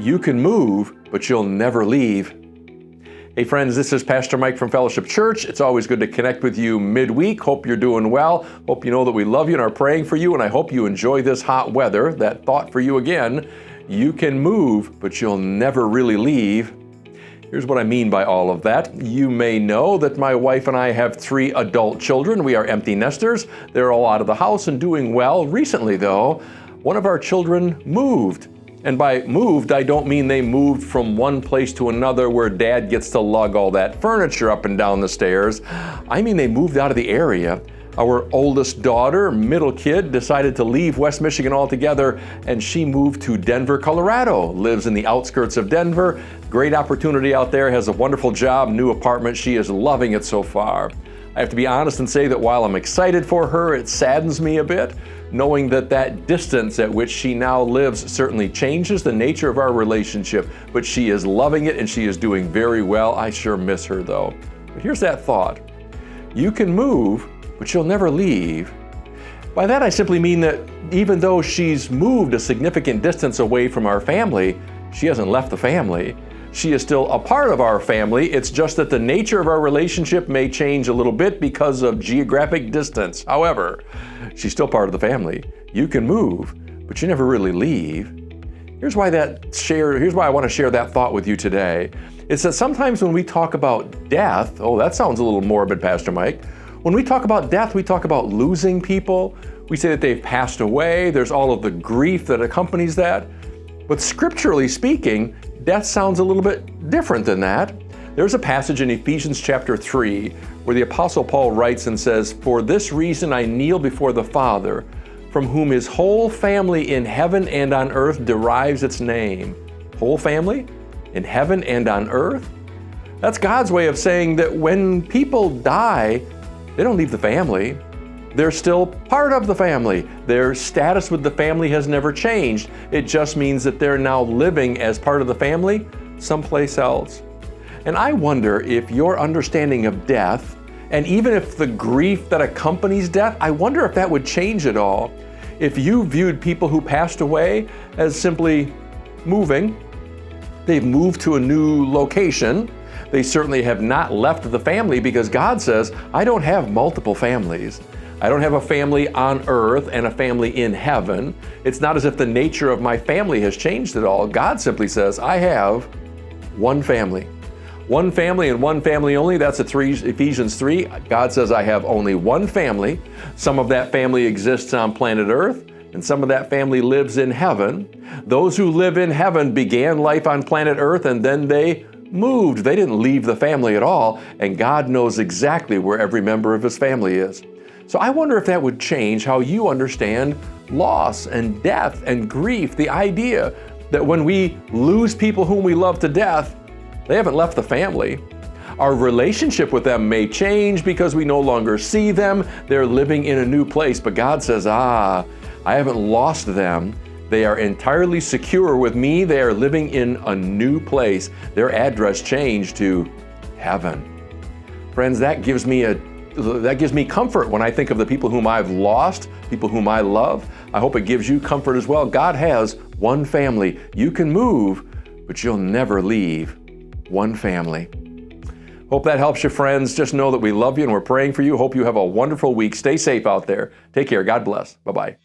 You can move, but you'll never leave. Hey friends, this is Pastor Mike from Fellowship Church. It's always good to connect with you midweek. Hope you're doing well. Hope you know that we love you and are praying for you, and I hope you enjoy this hot weather. That thought for you again, you can move, but you'll never really leave. Here's what I mean by all of that. You may know that my wife and I have 3 adult children. We are empty nesters. They're all out of the house and doing well. Recently, though, one of our children moved. And by moved, I don't mean they moved from one place to another where Dad gets to lug all that furniture up and down the stairs. I mean they moved out of the area. Our oldest daughter, middle kid, decided to leave West Michigan altogether, and she moved to Denver, Colorado. Lives in the outskirts of Denver. Great opportunity out there, has a wonderful job, new apartment. She is loving it so far. I have to be honest and say that while I'm excited for her, it saddens me a bit, knowing that that distance at which she now lives certainly changes the nature of our relationship, but she is loving it and she is doing very well. I sure miss her though. But here's that thought. You can move, but you'll never leave. By that I simply mean that even though she's moved a significant distance away from our family, she hasn't left the family. She is still a part of our family. It's just that the nature of our relationship may change a little bit because of geographic distance. However, she's still part of the family. You can move, but you never really leave. Here's why I want to share that thought with you today. It's that sometimes when we talk about death, oh, that sounds a little morbid, Pastor Mike. When we talk about death, we talk about losing people. We say that they've passed away. There's all of the grief that accompanies that. But scripturally speaking, death sounds a little bit different than that. There's a passage in Ephesians chapter 3 where the Apostle Paul writes and says, "For this reason I kneel before the Father, from whom his whole family in heaven and on earth derives its name." Whole family in heaven and on earth? That's God's way of saying that when people die, they don't leave the family. They're still part of the family. Their status with the family has never changed. It just means that they're now living as part of the family someplace else. And I wonder if your understanding of death, and even if the grief that accompanies death, I wonder if that would change at all. If you viewed people who passed away as simply moving, they've moved to a new location. They certainly have not left the family because God says, I don't have multiple families. I don't have a family on earth and a family in heaven. It's not as if the nature of my family has changed at all. God simply says, I have one family. One family and one family only. That's Ephesians 3. God says, I have only one family. Some of that family exists on planet Earth, and some of that family lives in heaven. Those who live in heaven began life on planet Earth, and then they moved. They didn't leave the family at all, and God knows exactly where every member of His family is. So I wonder if that would change how you understand loss and death and grief, the idea that when we lose people whom we love to death, they haven't left the family. Our relationship with them may change because we no longer see them. They're living in a new place, but God says, I haven't lost them. They are entirely secure with me. They are living in a new place. Their address changed to heaven. Friends, that gives me comfort when I think of the people whom I've lost, people whom I love. I hope it gives you comfort as well. God has one family. You can move, but you'll never leave one family. Hope that helps you, friends. Just know that we love you and we're praying for you. Hope you have a wonderful week. Stay safe out there. Take care. God bless. Bye-bye.